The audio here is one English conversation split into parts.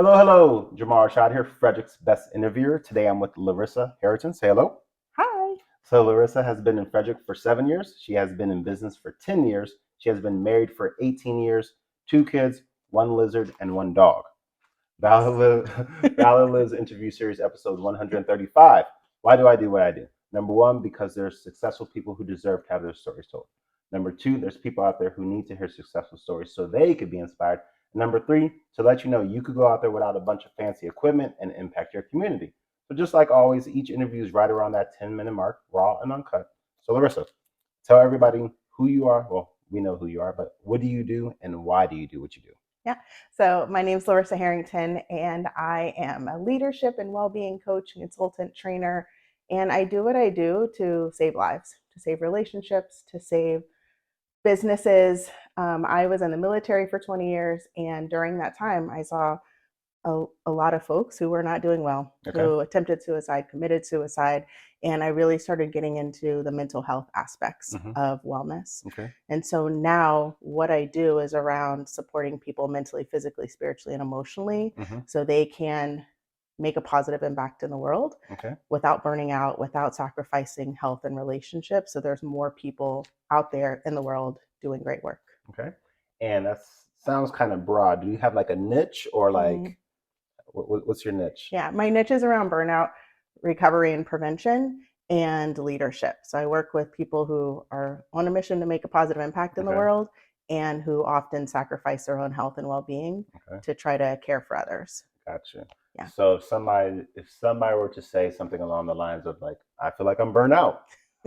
Hello, hello. Jamal Rashad here, Frederick's Best Interviewer. Today I'm with Larisa Harrington. Say hello. Hi. So Larisa has been in Frederick for 7 years. She has been in business for 10 years. She has been married for 18 years, 2 kids, 1 lizard, and 1 dog. Valor Lives Interview Series, episode 135. Why do I do what I do? Number one, because there's successful people who deserve to have their stories told. Number two, there's people out there who need to hear successful stories so they could be inspired. Number three, to let you know you could go out there without a bunch of fancy equipment and impact your community. So just like always, each interview is right around that 10-minute mark, raw and uncut. So Larisa, tell everybody who you are. Well, we know who you are, but what do you do and why do you do what you do? Yeah. So my name is Larisa Harrington, and I am a leadership and well-being coach, consultant, trainer, and I do what I do to save lives, to save relationships, to save businesses. I was in the military for 20 years, and during that time, I saw a lot of folks who were not doing well, Okay. who attempted suicide, committed suicide. And I really started getting into the mental health aspects of wellness. Okay. And so now what I do is around supporting people mentally, physically, spiritually, and emotionally so they can make a positive impact in the world Okay. without burning out, without sacrificing health and relationships. So there's more people out there in the world doing great work. Okay. And that sounds kind of broad. Do you have like a niche or like what's your niche? Yeah, my niche is around burnout, recovery and prevention, and leadership. So I work with people who are on a mission to make a positive impact in the world and who often sacrifice their own health and well-being to try to care for others. Gotcha. Yeah. So if somebody were to say something along the lines of like, I feel like I'm burnt out,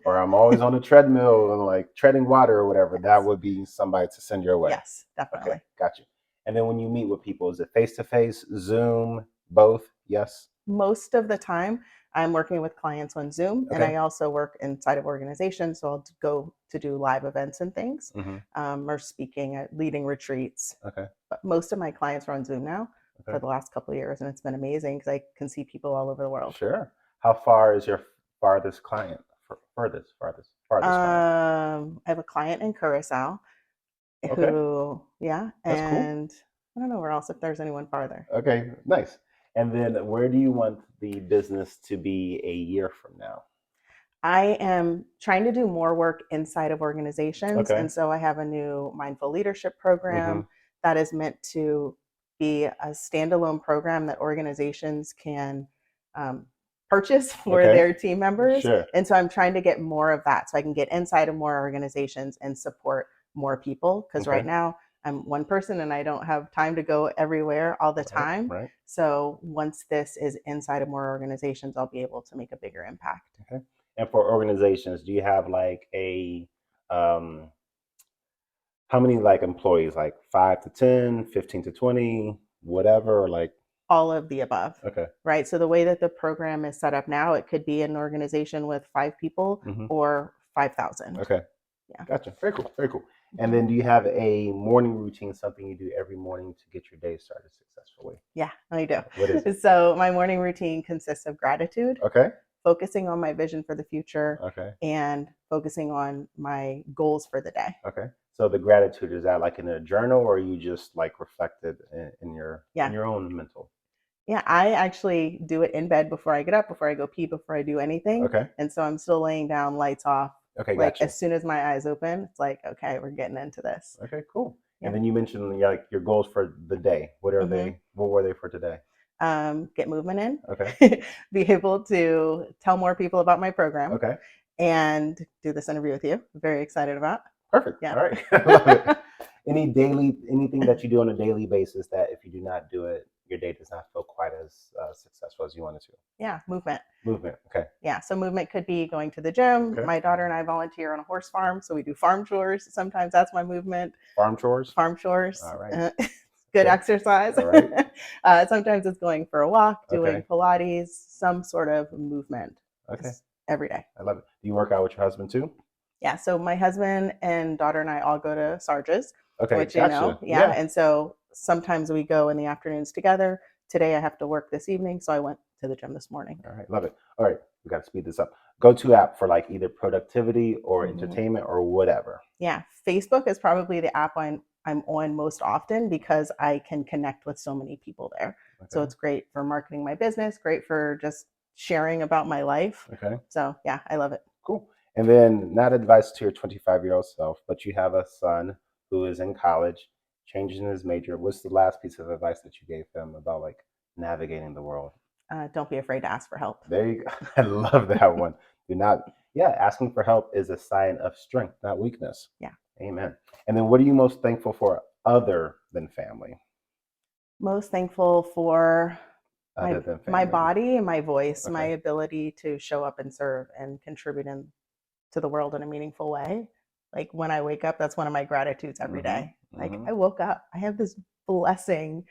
or I'm always on the treadmill and like treading water or whatever, that would be somebody to send your way. Yes, definitely. Okay, gotcha. And then when you meet with people, is it face-to-face, Zoom, both? Yes. Most of the time, I'm working with clients on Zoom, and I also work inside of organizations. So I'll go to do live events and things, or speaking at leading retreats. Okay. But most of my clients are on Zoom now for the last couple of years, and it's been amazing because I can see people all over the world. Sure. How far is your farthest client? Farthest client? I have a client in Curacao who, That's and cool. I don't know where else if there's anyone farther. Okay, nice. And then where do you want the business to be a year from now? I am trying to do more work inside of organizations. And so I have a new mindful leadership program that is meant to be a standalone program that organizations can purchase for their team members. Sure. And so I'm trying to get more of that so I can get inside of more organizations and support more people. Because right now I'm one person and I don't have time to go everywhere all the time. Right. So once this is inside of more organizations, I'll be able to make a bigger impact. Okay. And for organizations, do you have like a how many like employees, like 5 to 10, 15 to 20, whatever, or like all of the above? Okay. Right. So the way that the program is set up now, it could be an organization with 5 people or 5,000. Okay. Yeah. Gotcha. Very cool. Very cool. And then do you have a morning routine, something you do every morning to get your day started successfully? Yeah, I do. What is it? So my morning routine consists of gratitude, Okay. focusing on my vision for the future, Okay. and focusing on my goals for the day. Okay. So the gratitude, is that like in a journal or you just like reflected in your own mental? Yeah, I actually do it in bed before I get up, before I go pee, before I do anything. Okay. And so I'm still laying down, lights off. Okay, Like gotcha. as soon as my eyes open, it's like, okay, we're getting into this. Okay, cool. And then you mentioned like your goals for the day. What are they? What were they for today? Get movement in. Okay. Be able to tell more people about my program. Okay. And do this interview with you. Very excited about. Perfect. Yeah. All right. I love it. Anything that you do on a daily basis that if you do not do it, your day does not feel quite as successful as you want it to? Yeah, movement. Movement. Okay. Yeah, so movement could be going to the gym. Okay. My daughter and I volunteer on a horse farm, so we do farm chores. Sometimes that's my movement. Farm chores? Farm chores. All right. Good exercise. All right. Sometimes it's going for a walk, doing Pilates, some sort of movement. Okay. Every day. I love it. Do you work out with your husband too? Yeah, so my husband and daughter and I all go to Sarge's, which gotcha. Yeah, and so sometimes we go in the afternoons together. Today I have to work this evening, so I went to the gym this morning. All right, love it. All right, we got to speed this up. Go-to app for like either productivity or entertainment or whatever. Yeah, Facebook is probably the app I'm on most often because I can connect with so many people there. So it's great for marketing my business, great for just sharing about my life. Okay. So yeah, I love it. Cool. And then, not advice to your 25-year-old self, but you have a son who is in college, changing his major. What's the last piece of advice that you gave him about like navigating the world? Don't be afraid to ask for help. There you go. I love that one. Do not, yeah, asking for help is a sign of strength, not weakness. Yeah. Amen. And then, what are you most thankful for other than family? Most thankful for Other than my family. body and my voice, my Okay. ability to show up and serve and contribute to the world in a meaningful way. Like when I wake up, that's one of my gratitudes every day. Like I woke up, I have this blessing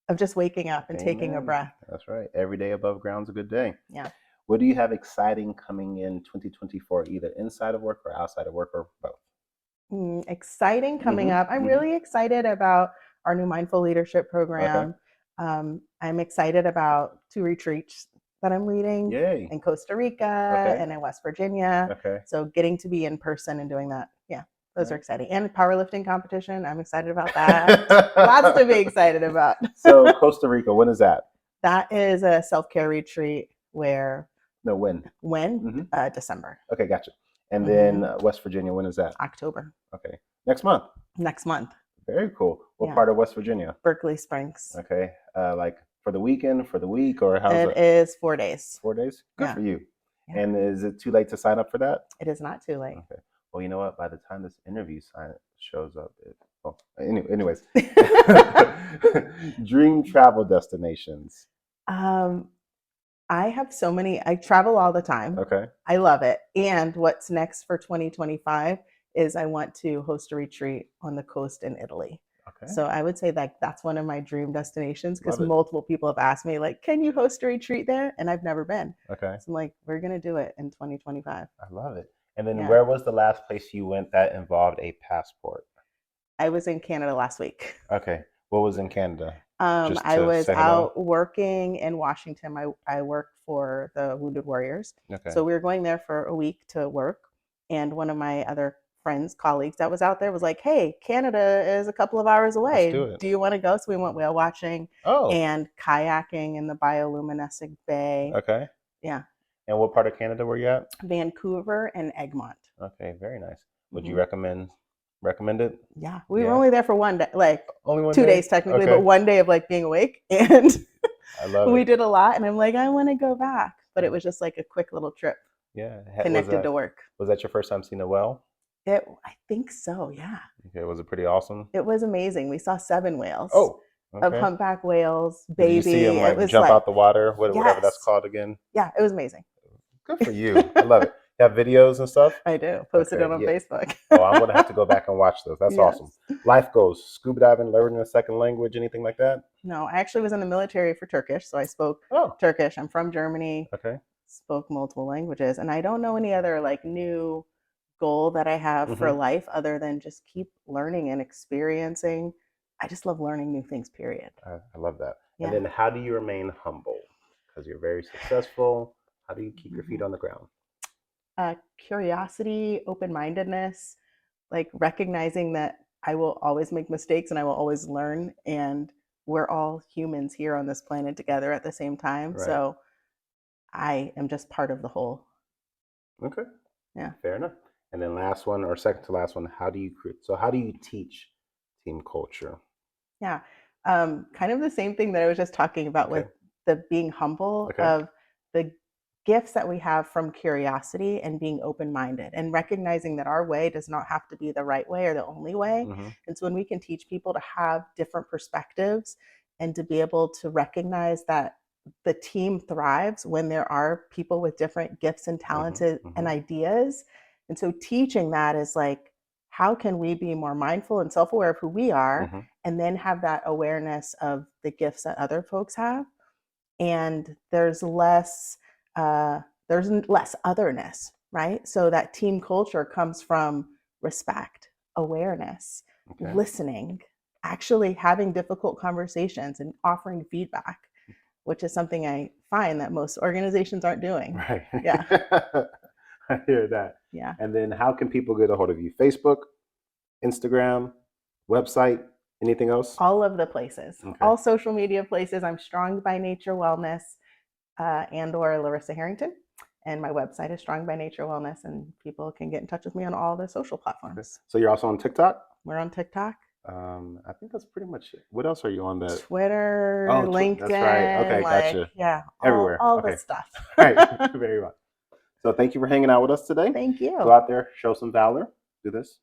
of just waking up and taking a Amen. breath. That's right. Every day above ground's a good day. Yeah. What do you have exciting coming in 2024, either inside of work or outside of work or both? Exciting coming up. I'm really excited about our new mindful leadership program. I'm excited about 2 retreats that I'm leading Yay. in Costa Rica and in West Virginia. Okay. So getting to be in person and doing that. Yeah, those are exciting. And powerlifting competition. I'm excited about that. Lots to be excited about. So Costa Rica, when is that? That is a self-care retreat where No, when? December. Okay, gotcha. And then West Virginia, when is that? October. Okay. Next month. Next month. Very cool. What Yeah. part of West Virginia? Berkeley Springs. Okay. Like for the weekend, for the week, or how's it? It is 4 days. 4 days? Good Yeah. for you. Yeah. And is it too late to sign up for that? It is not too late. Okay. Well, you know what? By the time this interview shows up, anyways. Dream travel destinations. I have so many. I travel all the time. Okay. I love it. And what's next for 2025 is I want to host a retreat on the coast in Italy. Okay. So I would say that's one of my dream destinations because Love it. multiple people have asked me, like, can you host a retreat there? And I've never been. Okay. So I'm like, we're going to do it in 2025. I love it. And then Yeah. where was the last place you went that involved a passport? I was in Canada last week. Okay. What was in Canada? I was out working in Washington. I worked for the Wounded Warriors. Okay. So we were going there for a week to work. And one of my other friends, colleagues that was out there was like, hey, Canada is a couple of hours away. Let's do it. Do you want to go? So we went whale watching and kayaking in the bioluminescent bay. Okay. Yeah. And what part of Canada were you at? Vancouver and Egmont. Okay, very nice. Would you recommend it? Yeah. We were only there for one day, like only 2 days technically, but one day of like being awake. And I love we it. did a lot. And I'm like, I want to go back. But it was just like a quick little trip. Yeah. Connected to work. Was that your first time seeing a whale? I think so, yeah. Okay, was it pretty awesome? It was amazing. We saw 7 whales. Oh, okay. Of humpback whales, baby. Did you see them like jump out the water, whatever that's called again? Yeah, it was amazing. Good for you. I love it. You have videos and stuff? I do. Posted it on Facebook. Oh, I'm going to have to go back and watch those. That's awesome. Life goals, scuba diving, learning a second language, anything like that? No, I actually was in the military for Turkish, so I spoke Turkish. I'm from Germany. Okay. Spoke multiple languages, and I don't know any other like new goal that I have for life other than just keep learning and experiencing. I just love learning new things, period. I love that. Yeah. And then how do you remain humble? Because you're very successful. How do you keep your feet on the ground? Curiosity, open-mindedness, like recognizing that I will always make mistakes and I will always learn, and we're all humans here on this planet together at the same time. Right. So I am just part of the whole. Okay. Yeah. Fair enough. And then last one, or second to last one, how do you teach team culture? Yeah. Kind of the same thing that I was just talking about with the being humble of the gifts that we have from curiosity and being open-minded and recognizing that our way does not have to be the right way or the only way. And so when we can teach people to have different perspectives and to be able to recognize that the team thrives when there are people with different gifts and talents and ideas. And so teaching that is like, how can we be more mindful and self-aware of who we are and then have that awareness of the gifts that other folks have? And there's less otherness, right? So that team culture comes from respect, awareness, listening, actually having difficult conversations and offering feedback, which is something I find that most organizations aren't doing. Right. Yeah. I hear that. Yeah. And then how can people get a hold of you? Facebook, Instagram, website? Anything else? All of the places, Okay. all social media places. I'm Strong by Nature Wellness and or Larisa Harrington. And my website is Strong by Nature Wellness, and people can get in touch with me on all the social platforms. So you're also on TikTok? We're on TikTok. I think that's pretty much it. What else are you on that? Twitter, Oh, LinkedIn. that's right. Okay, gotcha. Yeah, Everywhere. all Okay. the stuff. All right, very well. So thank you for hanging out with us today. Thank you. Go out there, show some valor. Do this.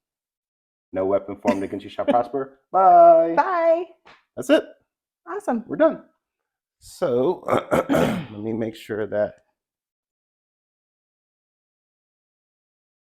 No weapon formed against you shall prosper. Bye. Bye. That's it. Awesome. We're done. So let me make sure that